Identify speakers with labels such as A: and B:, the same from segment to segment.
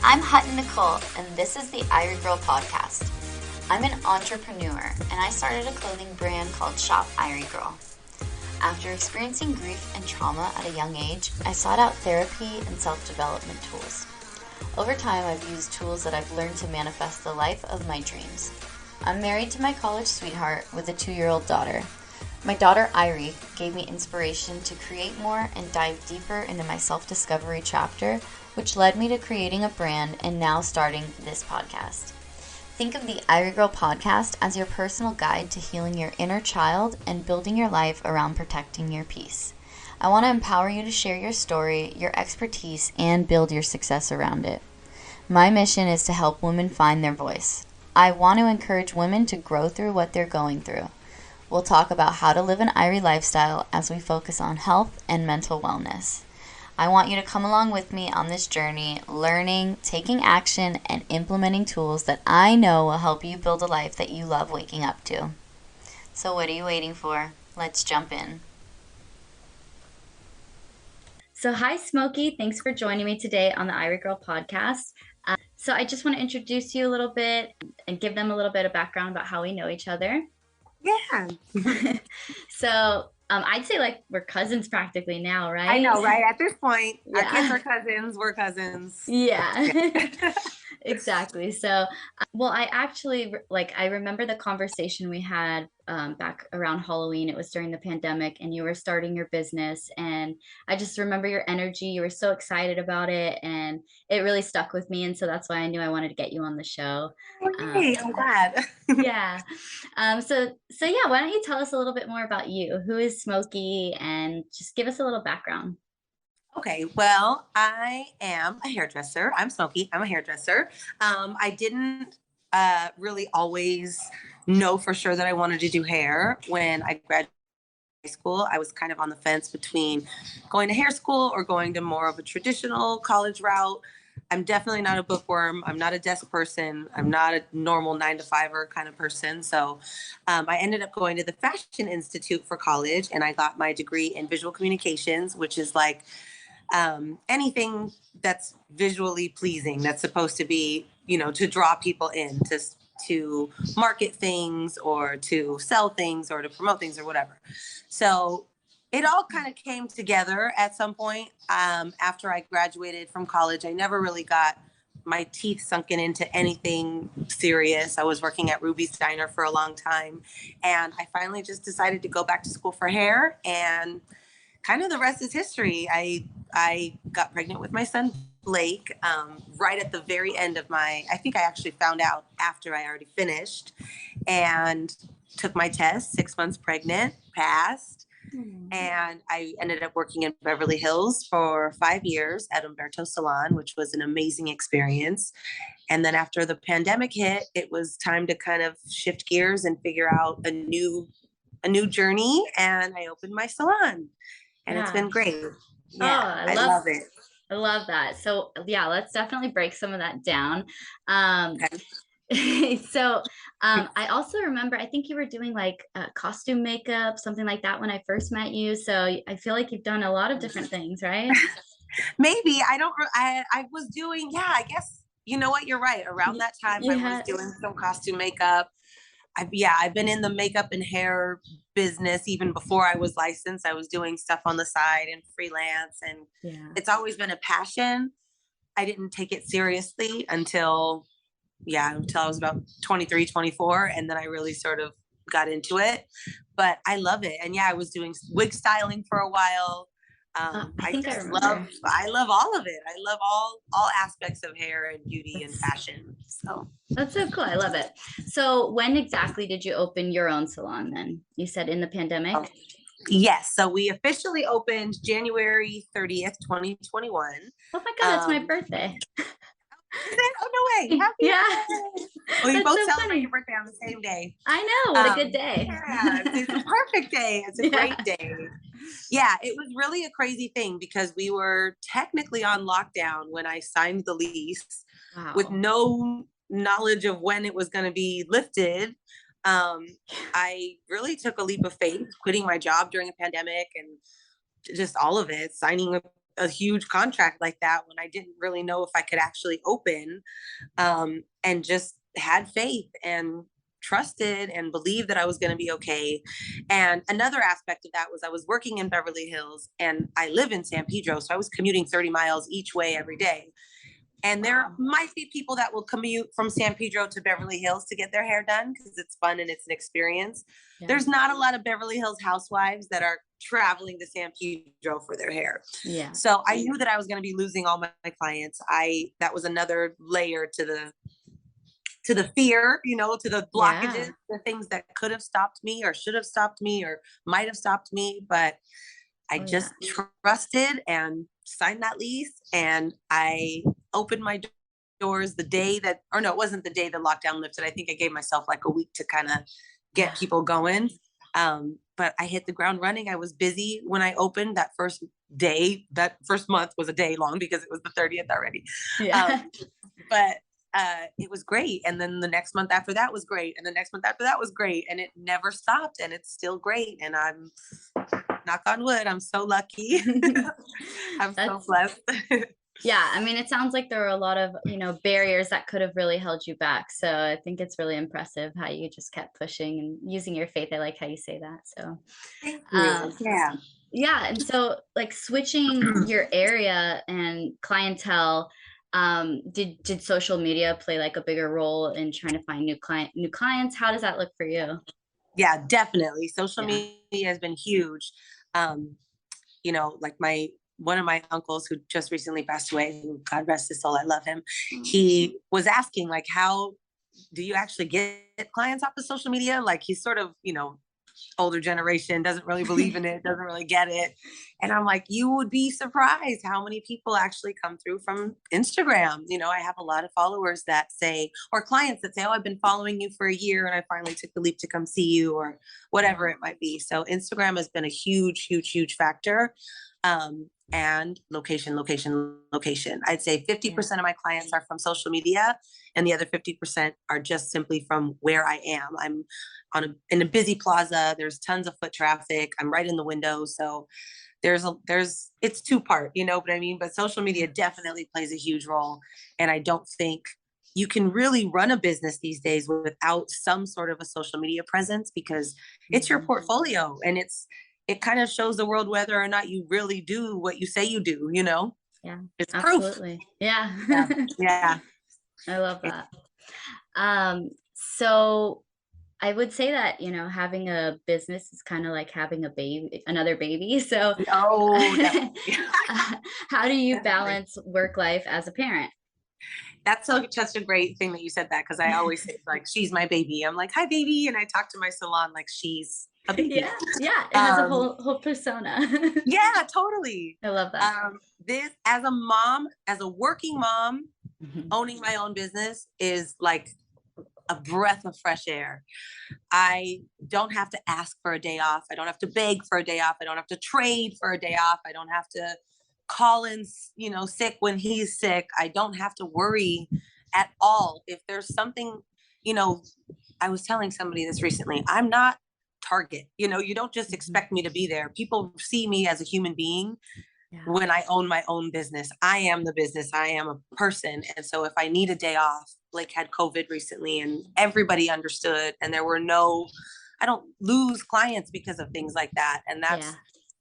A: I'm Hutton Nicole, and this is the Irie Girl Podcast. I'm an entrepreneur, and I started a clothing brand called Shop Irie Girl. After experiencing grief and trauma at a young age, I sought out therapy and self-development tools. Over time, I've used tools that I've learned to manifest the life of my dreams. I'm married to my college sweetheart with a 2-year-old daughter. My daughter Irie gave me inspiration to create more and dive deeper into my self-discovery chapter, which led me to creating a brand and now starting this podcast. Think of the Irie Girl Podcast as your personal guide to healing your inner child and building your life around protecting your peace. I want to empower you to share your story, your expertise, and build your success around it. My mission is to help women find their voice. I want to encourage women to grow through what they're going through. We'll talk about how to live an Irie lifestyle as we focus on health and mental wellness. I want you to come along with me on this journey, learning, taking action, and implementing tools that I know will help you build a life that you love waking up to. So what are you waiting for? Let's jump in. So hi, Smokey. Thanks for joining me today on the Irie Girl Podcast. So I just want to introduce you a little bit and give them a little bit of background about how we know each other.
B: Yeah.
A: So I'd say like we're cousins practically now, right?
B: I know, right? At this point,
A: Yeah.
B: Our kids are cousins. We're cousins.
A: Yeah. Exactly. So, well, I actually I remember the conversation we had back around Halloween. It was during the pandemic, and you were starting your business, and I just remember your energy. You were so excited about it, and it really stuck with me. And so that's why I knew I wanted to get you on the show.
B: Yay, I'm glad.
A: Yeah. So yeah, why don't you tell us a little bit more about you? Who is Smokey, and just give us a little background.
B: Okay, well, I am a hairdresser. I'm Smokey. I'm a hairdresser. I didn't really always know for sure that I wanted to do hair. When I graduated high school, I was kind of on the fence between going to hair school or going to more of a traditional college route. I'm definitely not a bookworm. I'm not a desk person. I'm not a normal 9-to-5er kind of person. So I ended up going to the Fashion Institute for college, and I got my degree in visual communications, which is like anything that's visually pleasing, that's supposed to be, to draw people in, to market things or to sell things or to promote things or whatever. So it all kind of came together at some point. After I graduated from college, I never really got my teeth sunken into anything serious. I was working at Ruby's Diner for a long time, and I finally just decided to go back to school for hair, and kind of the rest is history. I got pregnant with my son Blake right at the very end of I think I actually found out after I already finished, and took my test, 6 months pregnant, passed. And I ended up working in Beverly Hills for 5 years at Umberto Salon, which was an amazing experience. And then after the pandemic hit, it was time to kind of shift gears and figure out a new journey. And I opened my salon, and It's been great. Yeah, I love it.
A: I love that. So yeah, let's definitely break some of that down. So I also remember, I think you were doing like costume makeup, something like that when I first met you. So I feel like you've done a lot of different things, right?
B: Maybe. I was doing, I guess, you know what, you're right. Around that time, I was doing some costume makeup. I've been in the makeup and hair business even before I was licensed. I was doing stuff on the side and freelance, and it's always been a passion. I didn't take it seriously until I was about 23, 24. And then I really sort of got into it, but I love it. And I was doing wig styling for a while. I love all of it. I love all aspects of hair and beauty and fashion. So
A: that's so cool. I love it. So when exactly did you open your own salon then? You said in the pandemic?
B: Oh, yes. So we officially opened January 30th, 2021.
A: Oh my God, that's my birthday.
B: Oh, no way. Happy birthday. Well, you both celebrate your birthday on the same day.
A: I know. What a good day.
B: Yeah, it's a perfect day. It's a great day. Yeah, it was really a crazy thing because we were technically on lockdown when I signed the lease with no knowledge of when it was going to be lifted. I really took a leap of faith, quitting my job during a pandemic and just all of it, signing a huge contract like that when I didn't really know if I could actually open, and just had faith and trusted and believed that I was going to be okay. And another aspect of that was I was working in Beverly Hills and I live in San Pedro. So I was commuting 30 miles each way every day. And there might be people that will commute from San Pedro to Beverly Hills to get their hair done because it's fun and it's an experience. Yeah. There's not a lot of Beverly Hills housewives that are traveling to San Pedro for their hair.
A: Yeah.
B: So I knew that I was going to be losing all my clients. That was another layer to the fear, to the blockages, the things that could have stopped me or should have stopped me or might have stopped me. But I just trusted and signed that lease, and I opened my doors the day that, or no, it wasn't the day the lockdown lifted. I think I gave myself like a week to kind of get people going. But I hit the ground running. I was busy when I opened that first day. That first month was a day long because it was the 30th already.
A: Yeah.
B: But it was great. And then the next month after that was great. And the next month after that was great. And it never stopped. And it's still great. And I'm, knock on wood, I'm so lucky. I'm so blessed.
A: Yeah. I mean, it sounds like there were a lot of, barriers that could have really held you back. So I think it's really impressive how you just kept pushing and using your faith. I like how you say that. So
B: thank you.
A: Yeah. And so like switching your area and clientele, did social media play like a bigger role in trying to find new clients? How does that look for you?
B: Yeah, definitely. Social media has been huge. Like one of my uncles who just recently passed away, God rest his soul, I love him. He was asking like, how do you actually get clients off of social media? Like he's sort of, older generation, doesn't really believe in it, doesn't really get it. And I'm like, you would be surprised how many people actually come through from Instagram. I have a lot of followers that say, or clients that say, oh, I've been following you for a year and I finally took the leap to come see you, or whatever it might be. So Instagram has been a huge, huge, huge factor. And location. I'd say 50% of my clients are from social media, and the other 50% are just simply from where I am. I'm in a busy plaza. There's tons of foot traffic. I'm right in the window. So it's two-part, what I mean? But social media definitely plays a huge role. And I don't think you can really run a business these days without some sort of a social media presence, because it's your portfolio and it kind of shows the world whether or not you really do what you say you do,
A: Yeah,
B: it's
A: absolutely.
B: proof.
A: Yeah.
B: Yeah.
A: I love that. So I would say that, having a business is kind of like having another baby. So how do you balance work life as a parent?
B: That's such a great thing that you said that, because I always say like, she's my baby. I'm like, hi baby. And I talk to my salon like she's a baby.
A: Yeah. It has a whole persona.
B: Yeah, totally.
A: I love that.
B: This, as a mom, as a working mom, owning my own business is like a breath of fresh air. I don't have to ask for a day off. I don't have to beg for a day off. I don't have to trade for a day off. I don't have to call in, sick when he's sick. I don't have to worry at all. If there's something, I was telling somebody this recently, I'm not Target. You don't just expect me to be there. People see me as a human being. When I own my own business, I am the business. I am a person. And so if I need a day off, Blake had COVID recently and everybody understood, and I don't lose clients because of things like that. And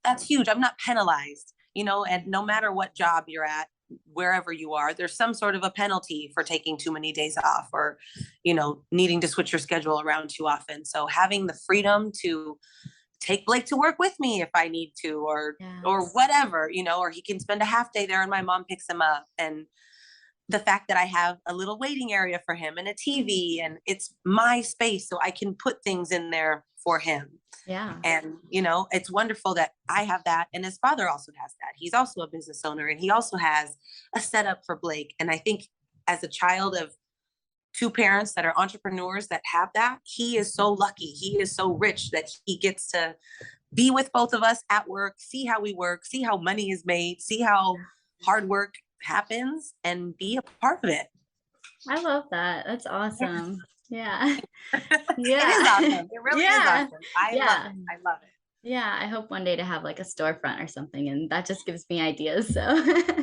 B: that's huge. I'm not penalized, and no matter what job you're at, wherever you are, there's some sort of a penalty for taking too many days off, or, needing to switch your schedule around too often. So having the freedom to take Blake to work with me if I need to, or whatever, or he can spend a half day there and my mom picks him up. And the fact that I have a little waiting area for him and a TV, and it's my space, so I can put things in there for him.
A: Yeah.
B: And, it's wonderful that I have that. And his father also has that. He's also a business owner, and he also has a setup for Blake. And I think as a child of two parents that are entrepreneurs that have that, he is so lucky. He is so rich that he gets to be with both of us at work, see how we work, see how money is made, see how hard work happens, and be a part of it.
A: I love that. That's awesome. Yeah.
B: It is awesome. It really is awesome. I love it.
A: Yeah, I hope one day to have like a storefront or something, and that just gives me ideas. So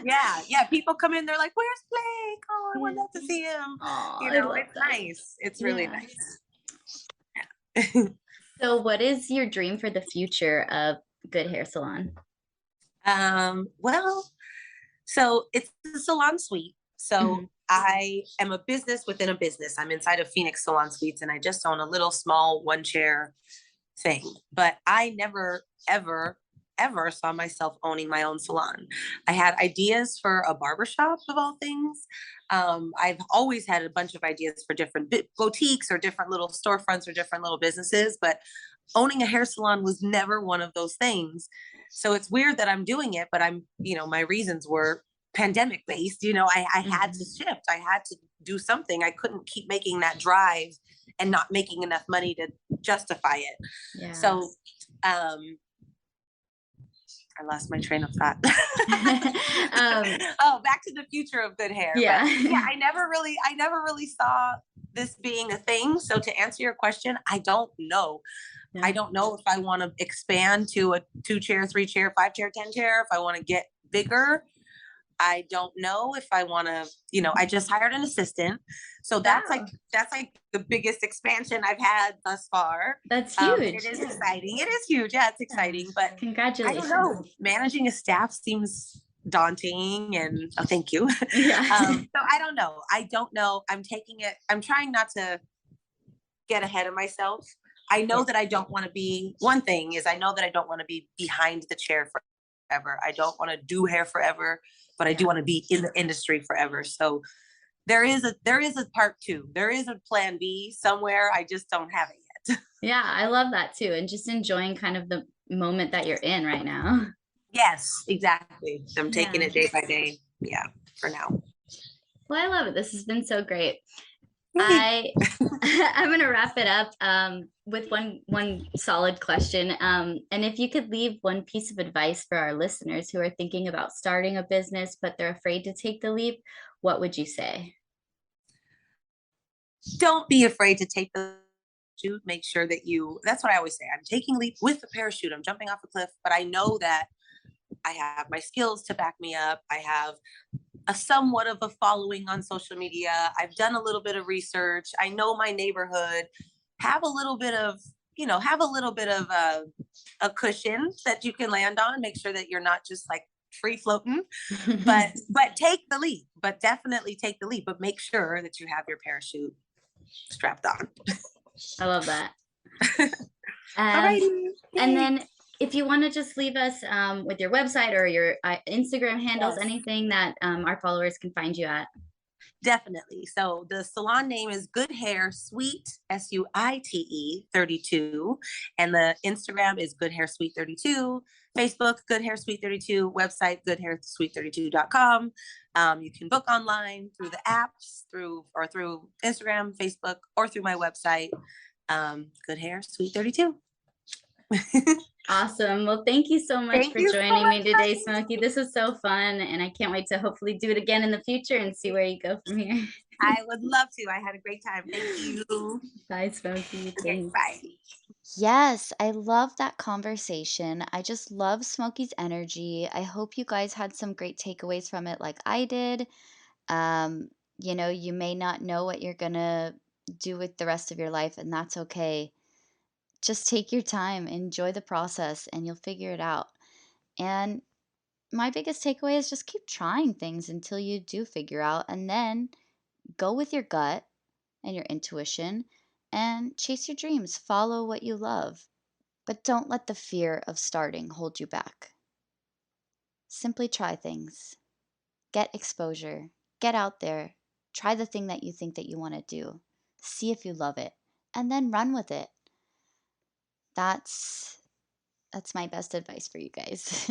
B: Yeah. People come in, they're like, "Where's Blake? Oh, I would
A: yeah.
B: love to see him."
A: Oh,
B: You
A: I
B: know,
A: love
B: it's
A: that.
B: nice. It's really
A: Yeah.
B: nice.
A: So, what is your dream for the future of Good Hair Salon?
B: Well, so it's a salon suite.
A: Hmm.
B: So I am a business within a business. I'm inside of Phoenix Salon Suites, and I just own a little small one chair thing. But I never, ever, ever saw myself owning my own salon. I had ideas for a barbershop of all things. I've always had a bunch of ideas for different boutiques or different little storefronts or different little businesses, but owning a hair salon was never one of those things. So it's weird that I'm doing it, but my reasons were pandemic based. I had to
A: Hmm.
B: shift. I had to do something. I couldn't keep making that drive and not making enough money to justify it.
A: Yeah.
B: So I lost my train of thought.
A: um,
B: Oh, back to the future of good hair. But
A: yeah.
B: yeah, I never really saw this being a thing. So to answer your question, I don't know. I
A: Yeah.
B: don't know if I want to expand to a 2 chair, 3 chair, 5 chair, 10 chair, if I want to get bigger. I don't know if I want to, I just hired an assistant. So
A: Wow.
B: that's like the biggest expansion I've had thus far.
A: That's
B: And it
A: huge.
B: is
A: Yeah.
B: exciting. It is huge. Yeah, it's
A: Yeah.
B: exciting. But I don't
A: Congratulations.
B: know. Managing a staff seems daunting, and oh, thank you.
A: Yeah.
B: So I don't know. I don't know. I'm trying not to get ahead of myself. I
A: Yeah.
B: know that I don't want to be, one thing is I know that I don't want to be behind the chair forever. I don't want to do hair forever, but I do
A: Yeah.
B: want to be in the industry forever. So there is a part two. There is a plan B somewhere. I just don't have it yet.
A: Yeah, I love that too. And just enjoying kind of the moment that you're in right now.
B: Yes, exactly. I'm taking
A: Yeah.
B: it day by day. Yeah, for now.
A: Well, I love it. This has been so great.
B: Yay.
A: I I'm gonna wrap it up with one solid question. And if you could leave one piece of advice for our listeners who are thinking about starting a business but they're afraid to take the leap, what would you say?
B: Don't be afraid to take the shoot. Make sure that that's what I always say. I'm taking a leap with a parachute. I'm jumping off a cliff, but I know that I have my skills to back me up. I have a somewhat of a following on social media. I've done a little bit of research. I know my neighborhood. Have a little bit of, a cushion that you can land on. Make sure that you're not just like free floating, but take the leap. But definitely take the leap. But make sure that you have your parachute strapped on.
A: I love that.
B: All
A: Um,
B: righty.
A: and
B: Yay.
A: then if you want to just leave us with your website or your Instagram handles,
B: Yes.
A: anything that our followers can find you at.
B: Definitely. So the salon name is Good Hair Suite, SUITE 32. And the Instagram is Good Hair Suite 32. Facebook, Good Hair Suite 32. Website, goodhairsuite32.com. You can book online through the apps, through Instagram, Facebook, or through my website, Good Hair Suite 32.
A: Awesome. Well, thank you so much
B: Thank
A: for
B: you so
A: joining me
B: much,
A: today,
B: guys.
A: Smokey. This was so fun, and I can't wait to hopefully do it again in the future and see where you go from here.
B: I would love to. I had a great time. Thank you.
A: Bye, Smokey.
B: Okay,
A: Thanks.
B: bye.
A: Yes, I love that conversation. I just love Smokey's energy. I hope you guys had some great takeaways from it, like I did. Um, you may not know what you're gonna do with the rest of your life, and that's okay. Just take your time, enjoy the process, and you'll figure it out. And my biggest takeaway is just keep trying things until you do figure out, and then go with your gut and your intuition and chase your dreams. Follow what you love, but don't let the fear of starting hold you back. Simply try things, get exposure, get out there, try the thing that you think that you want to do, see if you love it, and then run with it. That's my best advice for you guys.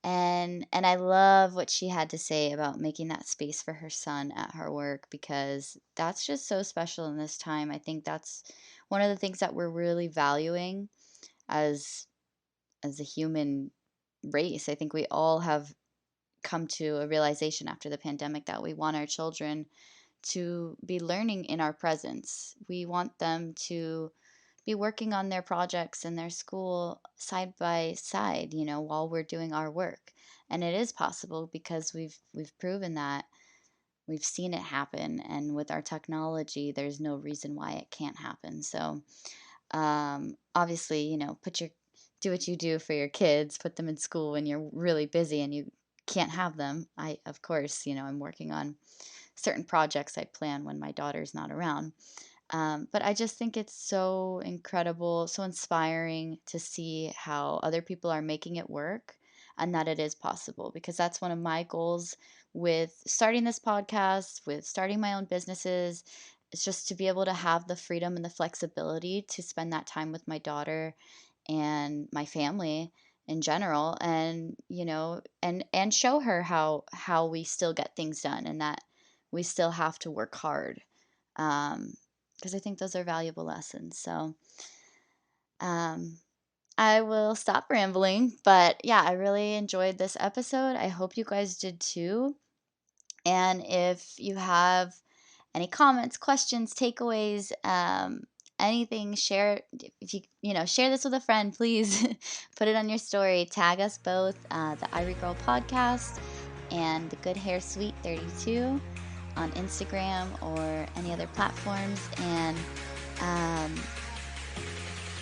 A: And I love what she had to say about making that space for her son at her work, because that's just so special in this time. I think that's one of the things that we're really valuing as a human race. I think we all have come to a realization after the pandemic that we want our children to be learning in our presence. We want them to be working on their projects and their school side by side, while we're doing our work. And it is possible because we've proven that. We've seen it happen, and with our technology, there's no reason why it can't happen. So, obviously, do what you do for your kids, put them in school when you're really busy and you can't have them. Of course, I'm working on certain projects I plan when my daughter's not around. But I just think it's so incredible, so inspiring to see how other people are making it work and that it is possible, because that's one of my goals with starting this podcast, with starting my own businesses. It's just to be able to have the freedom and the flexibility to spend that time with my daughter and my family in general, and and show her how we still get things done, and that we still have to work hard, because I think those are valuable lessons. So, um, I will stop rambling, but yeah, I really enjoyed this episode. I hope you guys did too. And if you have any comments, questions, takeaways, anything, share. If share this with a friend, please put it on your story. Tag us both, the Irie Girl Podcast and the Good Hair Sweet 32 on Instagram or any other platforms. And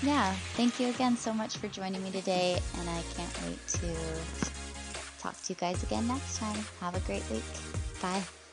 A: yeah, thank you again so much for joining me today, and I can't wait to talk to you guys again next time. Have a great week. Bye.